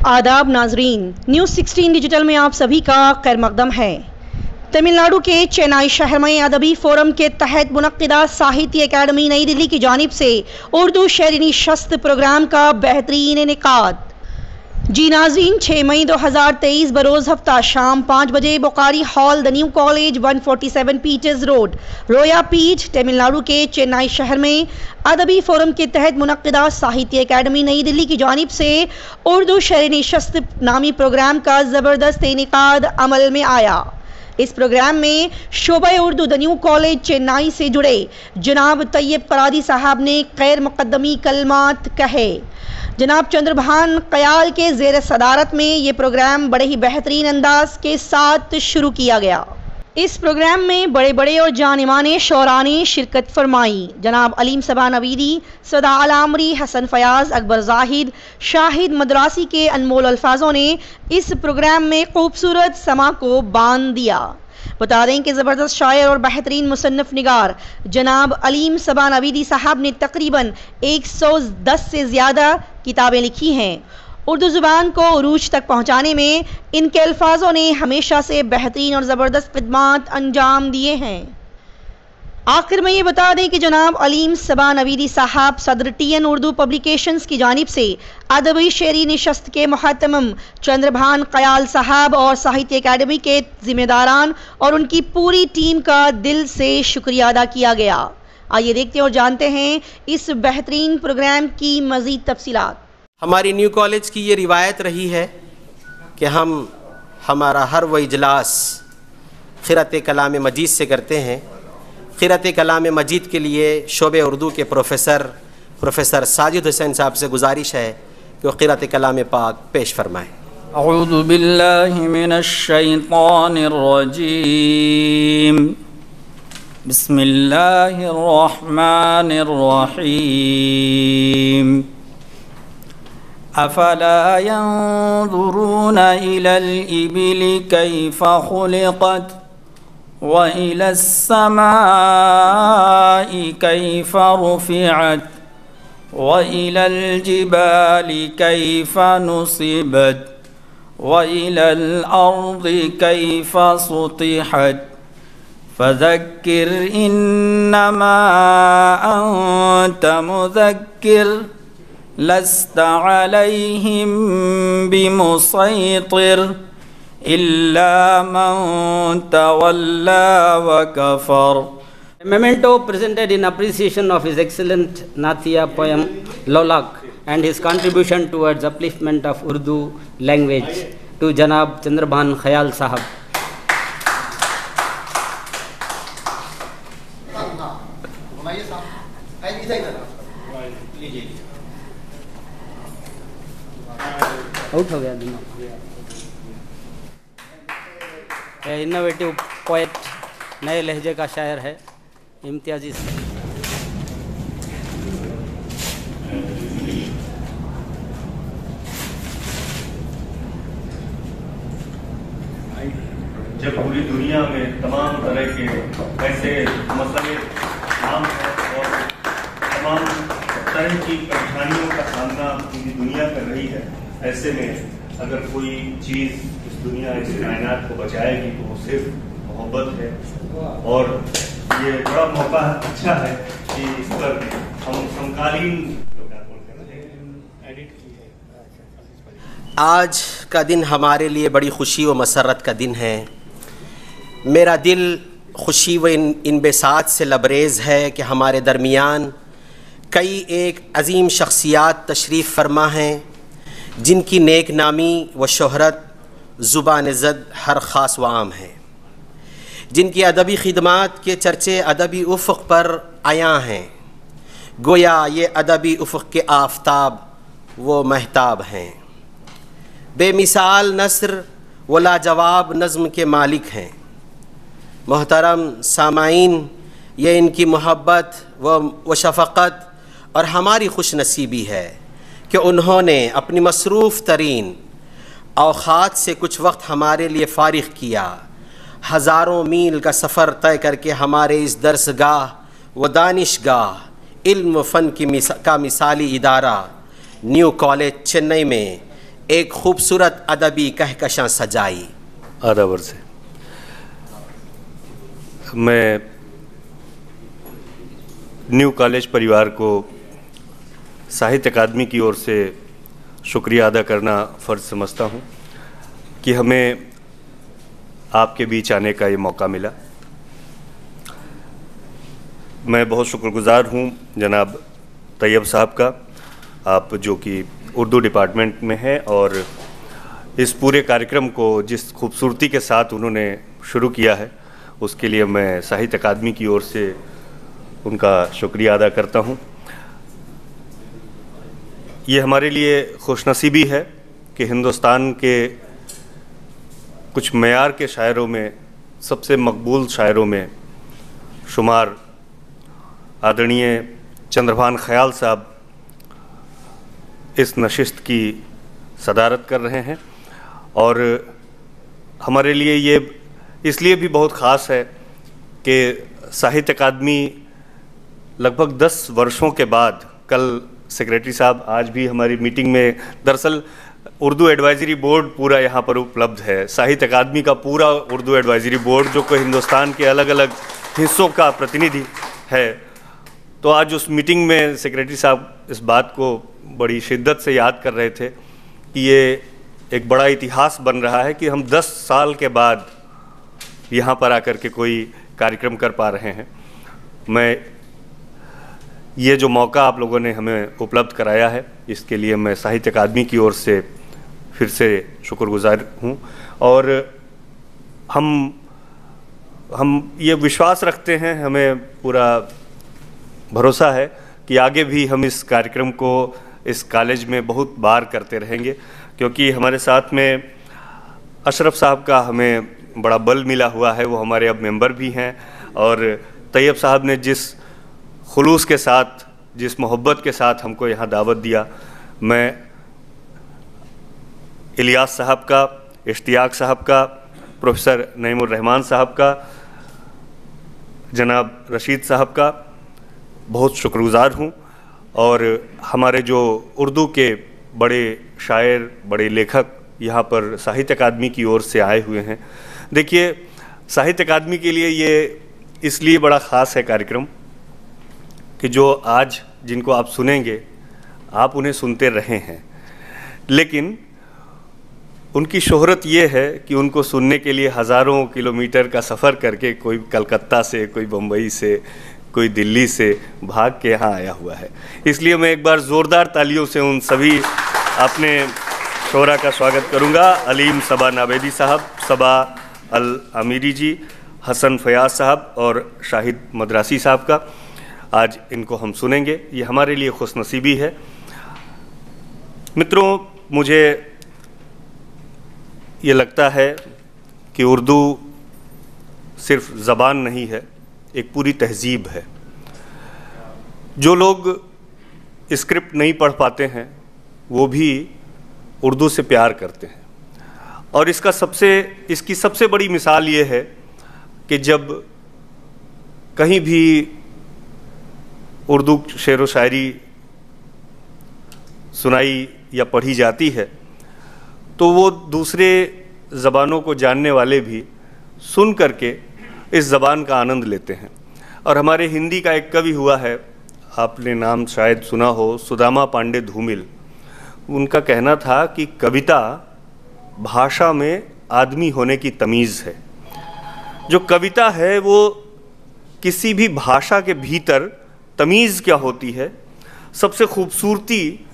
आदाब नाजरीन, news 16 digital में आप सभी का खैर मकदम है। तमिलनाडु के चेन्नई शहर में अदबी फोरम के तहत मुनक्किदा साहित्य अकादमी नई दिल्ली की जानिब से उर्दू शहरी नशस्त प्रोग्राम का बेहतरीन इनेकाद। जी नाज़रीन, 6 मई 2023 बरोज़ हफ्ता शाम 5 बजे Bukhari hall, the new college, 147 Peters road, Royapettah, Tamil Nadu के चेन्नई शहर में अदबी फोरम के तहत मुनक्किदा साहित्य अकादमी नई दिल्ली की जानिब से उर्दू शहरी नशस्त नामी प्रोग्राम का ज़बरदस्त इनेकाद अमल में आया। इस प्रोग्राम में शोबा Urdu the new college Chennai से जुड़े जनाब तैयब करादी साहब ने खैर मुकद्दमी कलमात कहे। जनाब चंद्रभान कयाल के ज़ेर सदारत में ये प्रोग्राम बड़े ही बेहतरीन अंदाज के साथ शुरू किया गया। इस प्रोग्राम में बड़े बड़े और जानिमाने शोरा ने शिरकत फरमाई। जनाब अलीम सबा नवीदी, सदा अलामरी, हसन फयाज, अकबर जाहिद, शाहिद मद्रासी के अनमोल अल्फाजों ने इस प्रोग्राम में खूबसूरत समा को बांध दिया। बता दें कि ज़बरदस्त शायर और बेहतरीन मुसन्निफ निगार जनाब अलीम सबा नवीदी साहब ने तकरीबन 110 से ज़्यादा किताबें लिखी हैं। उर्दू ज़ुबान को उरूज तक पहुँचाने में इनके अल्फाजों ने हमेशा से बेहतरीन और ज़बरदस्त खिदमात अंजाम दिए हैं। आखिर में ये बता दें कि जनाब अलीम सबा नवीदी साहब सदर TN उर्दू पब्लिकेशंस की जानिब से अदबी शेरी नशस्त के मुहतमम चंद्रभान कयाल साहब और साहित्य अकादमी के ज़िम्मेदारान और उनकी पूरी टीम का दिल से शुक्रिया अदा किया गया। आइए देखते और जानते हैं इस बेहतरीन प्रोग्राम की मज़ीद तफसीलात। हमारी न्यू कॉलेज की ये रिवायत रही है कि हम हमारा हर वो इजलास क़िरात कलाम मजीद से करते हैं। क़िरात कलाम मजीद के लिए शोबे उर्दू के प्रोफेसर साजिद हुसैन साहब से गुजारिश है कि वो क़िरात कलाम पाक पेश फरमाएँ। अऊज़ु बिल्लाहि मिनश शैतानिर रजीम, बिस्मिल्लाहिर रहमानिर रहीम। अफ़ला यंज़ुरूना इलल इबिली कैफ़ खुलिक़त व इलस समाई कैफ़ रुफ़िअत व इलल जिबाली कैफ़ नुसिबत व इलल अर्ज़ि कैफ़ सुतिहत फ़ज़क्किर इन्नमा अंत मुज़क्किर लस्त अलैहिम बिमुसैतिर इल्ला मन तवल्ला व कफर। Memento presented in appreciation of his excellent Nathia poem Lolak and his contribution towards upliftment of Urdu language to Janab Chandrabhan Kayal Sahab. Out हो गया दोनों। इनोवेटिव पोएट, नए लहजे का शायर है, इम्तियाजी से। जब पूरी दुनिया में तमाम तरह के ऐसे मसले आम हैं और तमाम तरह की परेशानियों का सामना पूरी दुनिया कर रही है, ऐसे में अगर कोई चीज़ इस दुनिया, इस कायनात को बचाएगी तो वो सिर्फ मोहब्बत है। और ये बड़ा मौका अच्छा है कि इस पर हम समकालीन आज का दिन हमारे लिए बड़ी खुशी व मसरत का दिन है। मेरा दिल खुशी व इन बेसात से लबरेज़ है कि हमारे दरमियान कई एक अजीम शख्सियात तशरीफ़ फरमा हैं जिनकी नेक नामी व शोहरत ज़ुबान ज़द हर ख़ास व आम है, जिनकी अदबी खिदमात के चर्चे अदबी उफ़क़ पर आया हैं। गोया ये अदबी उफ़क़ के आफ़ताब व महताब हैं। बेमिसाल नस्र व लाजवाब नज़्म के मालिक हैं। मोहतरम सामाईन, ये इनकी मोहब्बत व शफ़क़त और हमारी खुशनसीबी है कि उन्होंने अपनी मसरूफ़ तरीन औक़ात से कुछ वक्त हमारे लिए फ़ारिग़ किया। हज़ारों मील का सफ़र तय करके हमारे इस दरसगाह व दानिशगाह इल्म फ़न का मिसाली इदारा न्यू कॉलेज चेन्नई में एक खूबसूरत अदबी कहकशां सजाई। आदाब अर्ज़। मैं न्यू कॉलेज परिवार को साहित्य अकादमी की ओर से शुक्रिया अदा करना फ़र्ज़ समझता हूँ कि हमें आपके बीच आने का ये मौका मिला। मैं बहुत शुक्रगुज़ार हूँ जनाब तैयब साहब का, आप जो कि उर्दू डिपार्टमेंट में हैं और इस पूरे कार्यक्रम को जिस खूबसूरती के साथ उन्होंने शुरू किया है उसके लिए मैं साहित्य अकादमी की ओर से उनका शुक्रिया अदा करता हूँ। ये हमारे लिए खुशनसीबी है कि हिंदुस्तान के कुछ मेयार के शायरों में सबसे मकबूल शायरों में शुमार आदरणीय चंद्रभान ख़याल साहब इस नशिस्त की सदारत कर रहे हैं। और हमारे लिए ये इसलिए भी बहुत ख़ास है कि साहित्य अकादमी लगभग 10 वर्षों के बाद, कल सेक्रेटरी साहब आज भी हमारी मीटिंग में, दरअसल उर्दू एडवाइज़री बोर्ड पूरा यहाँ पर उपलब्ध है, साहित्य अकादमी का पूरा उर्दू एडवाइज़री बोर्ड जो कि हिंदुस्तान के अलग अलग हिस्सों का प्रतिनिधि है। तो आज उस मीटिंग में सेक्रेटरी साहब इस बात को बड़ी शिद्दत से याद कर रहे थे कि ये एक बड़ा इतिहास बन रहा है कि हम 10 साल के बाद यहाँ पर आकर के कोई कार्यक्रम कर पा रहे हैं। मैं ये जो मौका आप लोगों ने हमें उपलब्ध कराया है इसके लिए मैं साहित्य अकादमी की ओर से फिर से शुक्रगुज़ार हूँ। और हम ये विश्वास रखते हैं, हमें पूरा भरोसा है कि आगे भी हम इस कार्यक्रम को इस कॉलेज में बहुत बार करते रहेंगे, क्योंकि हमारे साथ में अशरफ साहब का हमें बड़ा बल मिला हुआ है, वो हमारे अब मेंबर भी हैं। और तैयब साहब ने जिस खुलूस के साथ, जिस मोहब्बत के साथ हमको यहाँ दावत दिया, मैं इलियास साहब का, इश्तियाक साहब का, प्रोफेसर नईमुर रहमान साहब का, जनाब रशीद साहब का बहुत शुक्रगुज़ार हूँ। और हमारे जो उर्दू के बड़े शायर, बड़े लेखक यहाँ पर साहित्य अकादमी की ओर से आए हुए हैं। देखिए, साहित्य अकादमी के लिए ये इसलिए बड़ा ख़ास है कार्यक्रम कि जो आज जिनको आप सुनेंगे आप उन्हें सुनते रहे हैं, लेकिन उनकी शोहरत ये है कि उनको सुनने के लिए हज़ारों किलोमीटर का सफ़र करके, कोई कलकत्ता से, कोई बम्बई से, कोई दिल्ली से भाग के यहाँ आया हुआ है। इसलिए मैं एक बार ज़ोरदार तालियों से उन सभी अपने शोहरा का स्वागत करूँगा। अलीम सबा नावेदी साहब, सबा अल अमीरी जी, हसन फयाज साहब और शाहिद मद्रासी साहब का आज इनको हम सुनेंगे। ये हमारे लिए खुशनसीबी है। मित्रों, मुझे ये लगता है कि उर्दू सिर्फ ज़बान नहीं है, एक पूरी तहज़ीब है। जो लोग स्क्रिप्ट नहीं पढ़ पाते हैं वो भी उर्दू से प्यार करते हैं। और इसकी सबसे बड़ी मिसाल ये है कि जब कहीं भी उर्दू शेर व शायरी सुनाई या पढ़ी जाती है तो वो दूसरे ज़बानों को जानने वाले भी सुन करके इस ज़बान का आनंद लेते हैं। और हमारे हिंदी का एक कवि हुआ है, आपने नाम शायद सुना हो, सुदामा पांडे धूमिल। उनका कहना था कि कविता भाषा में आदमी होने की तमीज़ है। जो कविता है वो किसी भी भाषा के भीतर तमीज़ क्या होती है, सबसे खूबसूरती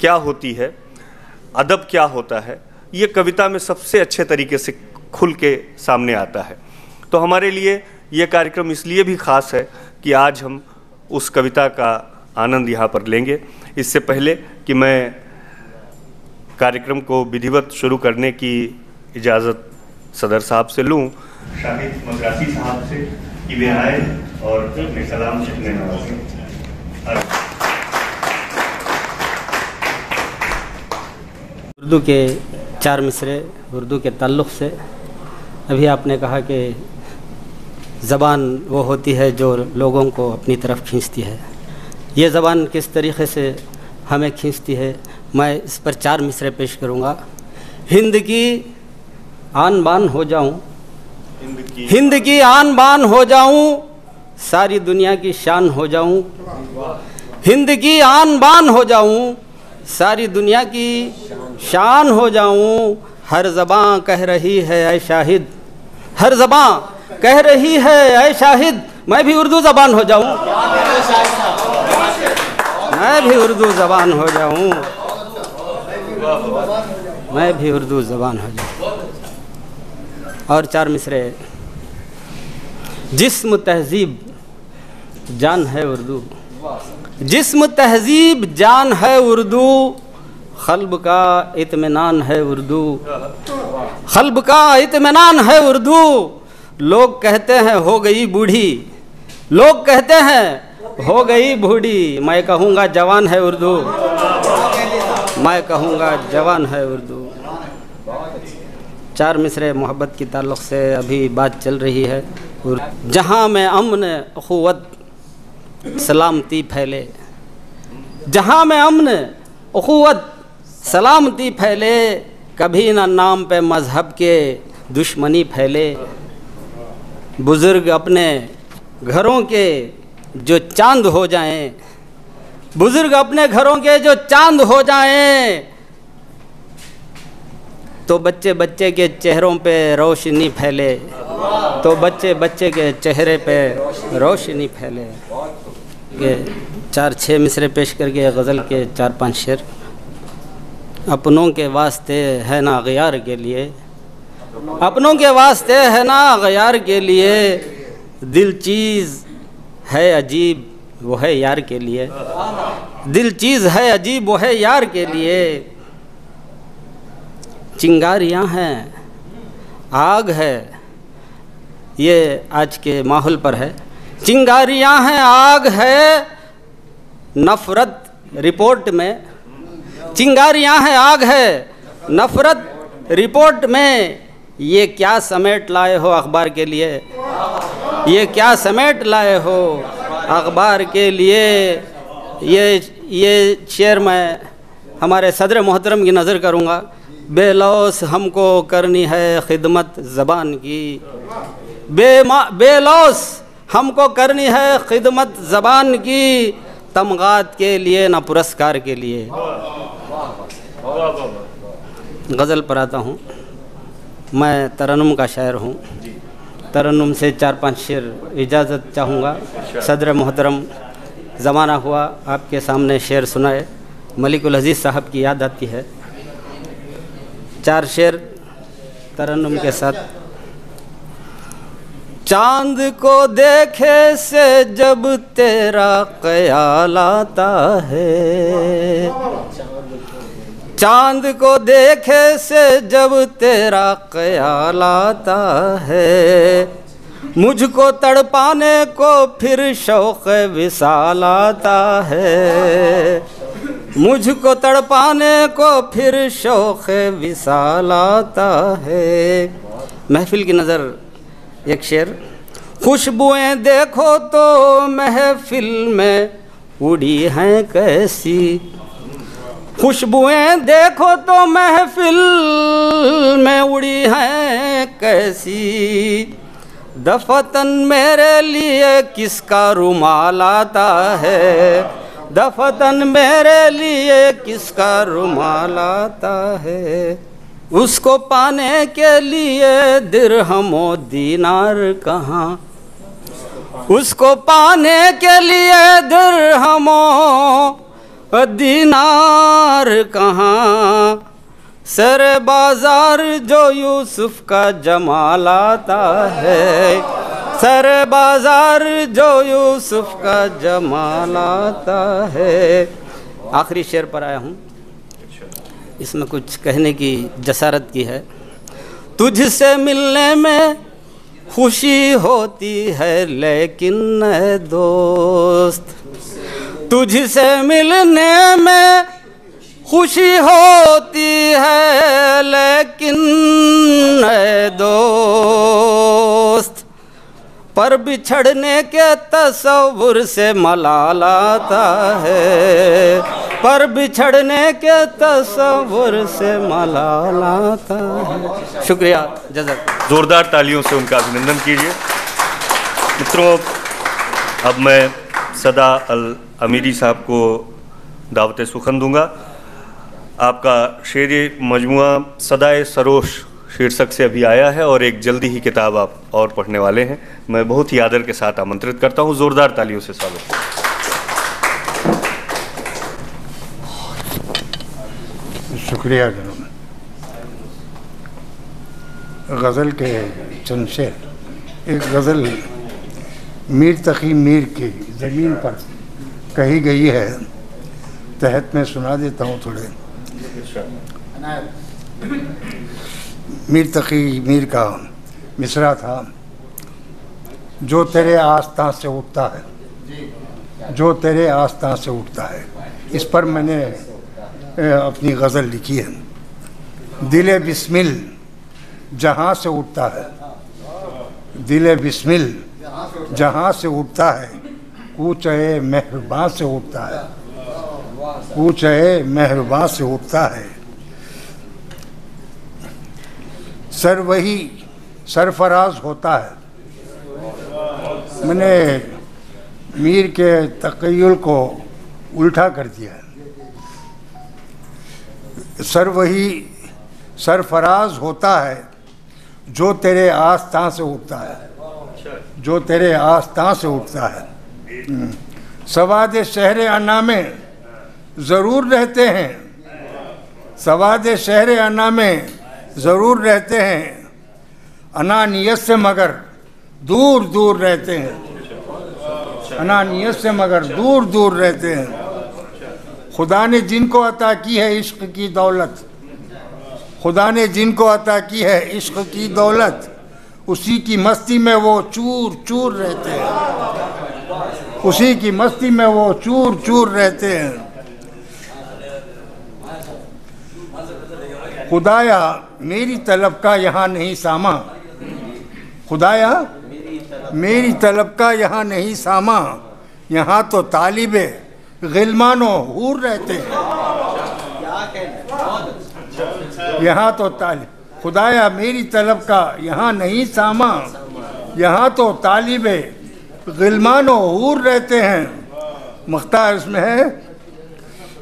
क्या होती है, अदब क्या होता है, ये कविता में सबसे अच्छे तरीके से खुल के सामने आता है। तो हमारे लिए ये कार्यक्रम इसलिए भी ख़ास है कि आज हम उस कविता का आनंद यहाँ पर लेंगे। इससे पहले कि मैं कार्यक्रम को विधिवत शुरू करने की इजाज़त सदर साहब से लूँ, शाहिद मद्रासी साहब से कि वे आए और अपने सलाम से नवाजें। उर्दू के 4 मिसरे उर्दू के ताल्लुक़ से अभी आपने कहा कि ज़बान वो होती है जो लोगों को अपनी तरफ खींचती है। ये ज़बान किस तरीक़े से हमें खींचती है। मैं इस पर 4 मिसरे पेश करूँगा। हिंद की आन बान हो जाऊँ, हिंद की आन बान हो जाऊँ, सारी दुनिया की शान हो जाऊँ। हिंद की आन बान हो जाऊँ, सारी दुनिया की शान हो जाऊँ। हर ज़बां कह रही है ऐ शाहिद, हर ज़बां कह रही है ऐ शाहिद, मैं भी उर्दू ज़बान हो जाऊँ, मैं भी उर्दू ज़बान हो जाऊँ, मैं भी उर्दू ज़बान हो जाऊँ। और 4 मिसरे। जिस्म तहज़ीब जान है उर्दू, जिस्म तहज़ीब जान है उर्दू, क़ल्ब का इत्मीनान है उर्दू, क़ल्ब का इत्मीनान है उर्दू। लोग कहते हैं हो गई बूढ़ी, लोग कहते हैं हो गई बूढ़ी, मैं कहूँगा जवान है उर्दू, मैं कहूँगा जवान है उर्दू। 4 मिसरे मोहब्बत की ताल्लुक़ से अभी बात चल रही है। जहाँ में अमन अख़ुवत सलामती फैले, जहाँ में अमन अख़ुवत सलामती फैले, कभी ना नाम पे मज़हब के दुश्मनी फैले। बुज़ुर्ग अपने घरों के जो चांद हो जाएं, बुज़ुर्ग अपने घरों के जो चांद हो जाएं, तो बच्चे बच्चे के चेहरों पे रोशनी फैले, तो बच्चे बच्चे के चेहरे पे रोशनी फैले। के 4-6 मिसरे पेश करके गज़ल के 4-5 शेर। अपनों के वास्ते है ना गयार के लिए, अपनों के वास्ते है ना गयार के लिए, दिल चीज़ है अजीब वो है यार के लिए, दिल चीज़ है अजीब वो है यार के लिए। चिंगारियाँ हैं आग है, ये आज के माहौल पर है। चिंगारियाँ हैं आग है नफ़रत रिपोर्ट में, चिंगारियाँ हैं आग है नफ़रत रिपोर्ट में। ये क्या समेट लाए हो अखबार के लिए, ये क्या समेट लाए हो अखबार के लिए। ये शेर मैं हमारे सदर मोहतरम की नज़र करूँगा। बेलौस हमको करनी है खिदमत ज़बान की, बेलौस हमको करनी है खिदमत ज़बान की, तमगात के लिए ना पुरस्कार के लिए। गज़ल पर आता हूँ। मैं तरन्नुम का शायर हूँ। तरन्नुम से 4-5 शेर इजाज़त चाहूँगा। सदर मोहतरम ज़माना हुआ आपके सामने शेर सुनाए, मलिकुल अज़ीज़ साहब की याद आती है। 4 शेर तरन्नुम के साथ। चांद को देखे से जब तेरा ख्याल आता है, चांद को देखे से जब तेरा ख्याल आता है, मुझको तड़पाने को फिर शौक़ विसाल आता है, मुझको तड़पाने को फिर शौक़ विसाल आता है। महफिल की नज़र एक शेर। खुशबुएं देखो तो महफिल में उड़ी हैं कैसी, खुशबुएं देखो तो महफिल में उड़ी हैं कैसी, दफतन मेरे लिए किसका रुमाल आता है, दफतन मेरे लिए किसका रुमाल आता है। उसको पाने के लिए दिरहमो दीनार कहाँ, उसको पाने के लिए दिरहमो दीनार कहाँ, सर बाजार जो यूसुफ का जमाल आता है, सर बाजार जो यूसुफ का जमाल आता है। आखिरी शेर पर आया हूँ, इसमें कुछ कहने की जसारत की है। तुझसे मिलने में खुशी होती है लेकिन ऐ दोस्त, तुझसे मिलने में खुशी होती है लेकिन ऐ दोस्त, पर बिछड़ने के तसव्वुर से मलाल आता है, पर बिछड़ने के तसव्वुर से मलाल आता है। शुक्रिया, जज़ाक। जोरदार तालियों से उनका अभिनंदन कीजिए। मित्रों, अब मैं सदा अल अमीरी साहब को दावत सुखन दूंगा। आपका शेर मजमुआ सदाए सरोश शीर्षक से अभी आया है और एक जल्दी ही किताब आप और पढ़ने वाले हैं। मैं बहुत ही आदर के साथ आमंत्रित करता हूं। जोरदार तालियों से स्वागत। शुक्रिया जनाब। गज़ल के चंद शेर। एक गज़ल मीर तकी मीर की ज़मीन पर कही गई है, तहत में सुना देता हूँ थोड़े। मीर तकी मीर का मिसरा था, जो तेरे आस्था से उठता है, जो तेरे आस्था से उठता है। इस पर मैंने अपनी गज़ल लिखी है। दिल बिस्मिल जहाँ से उठता है, दिल बिस्मिल जहाँ से उठता है, कूच ए मेहरबान से उठता है, कूच ए मेहरबान से उठता है। सर वही सरफराज होता है। मैंने मीर के तक़य्युल को उल्टा कर दिया है। सर वही सरफराज होता है, जो तेरे आस्था से उठता है, जो तेरे आस्था से उठता है। सवाद शहर अन्ना में ज़रूर रहते हैं, सवाद शहर अन्ना में ज़रूर रहते हैं, अनानियत से मगर दूर दूर रहते हैं, अनानियत से मगर दूर दूर रहते हैं। खुदा ने जिनको अता की है इश्क की दौलत, खुदा ने जिनको अता की है इश्क की दौलत, उसी की मस्ती में वो चूर चूर रहते हैं, उसी की मस्ती में वो चूर चूर रहते हैं। खुदाया मेरी तलब का यहाँ नहीं सामा, खुदाया मेरी तलब का यहाँ नहीं सामा, यहाँ तो तालिबे गिलमानो हूर रहते हैं, यहाँ तो तालिब। खुदाया मेरी तलब का यहाँ नहीं सामा, यहाँ तो तालिबे गिलमानो हूर रहते हैं। मुख्तार इसमें है,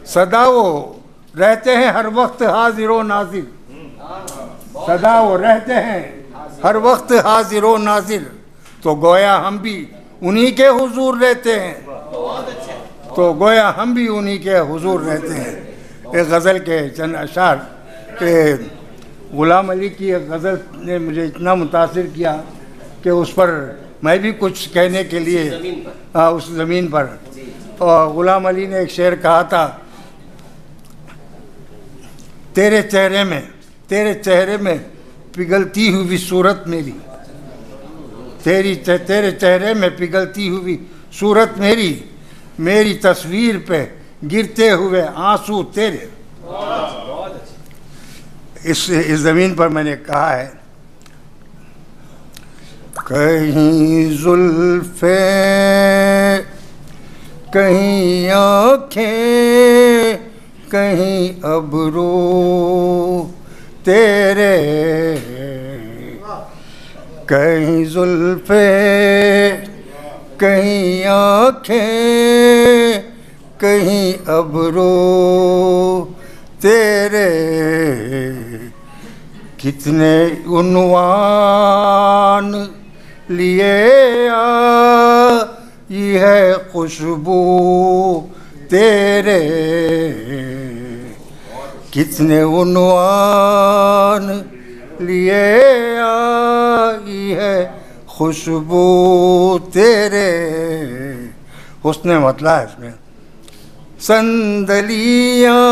सदा वो रहते हैं हर वक्त हाजिर व नाजिर, सदा वो रहते हैं हर वक्त हाजिर व नाजिर, तो गोया हम भी उन्हीं के हुजूर रहते हैं, तो गोया हम भी उन्हीं के हुजूर रहते हैं। एक गज़ल के चंद अशार के ग़ुलाम अली की एक गज़ल ने मुझे इतना मुतासिर किया कि उस पर मैं भी कुछ कहने के लिए उस ज़मीन पर। और ग़ुलाम अली ने एक शेर कहा था, तेरे चेहरे में पिघलती हुई सूरत मेरी, तेरे चेहरे में पिघलती हुई सूरत मेरी, मेरी तस्वीर पे गिरते हुए आंसू तेरे। इस ज़मीन पर मैंने कहा है, कहीं जुल्फ़े कहीं आँखें कहीं अबरू तेरे, कहीं जुल्फ़े कहीं आँखें कहीं अबरू तेरे, कितने उन्वान लिए आई है खुशबू तेरे, कितने उन्वान लिए आई है खुशबू तेरे। हुस्न मतला है इसमें, संदलियाँ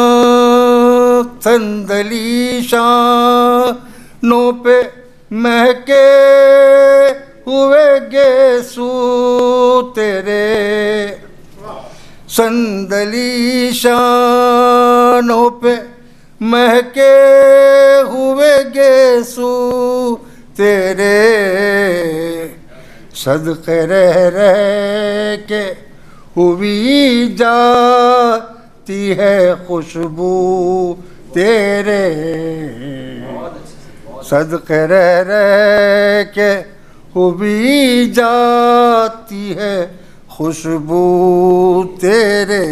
संदली शानों पे महके हुए गेसू तेरे, संदली शानों पे महके हुए गेसू तेरे, सदके रह के हुई जाती है खुशबू तेरे, सदके रह के हुई जाती है खुशबू तेरे।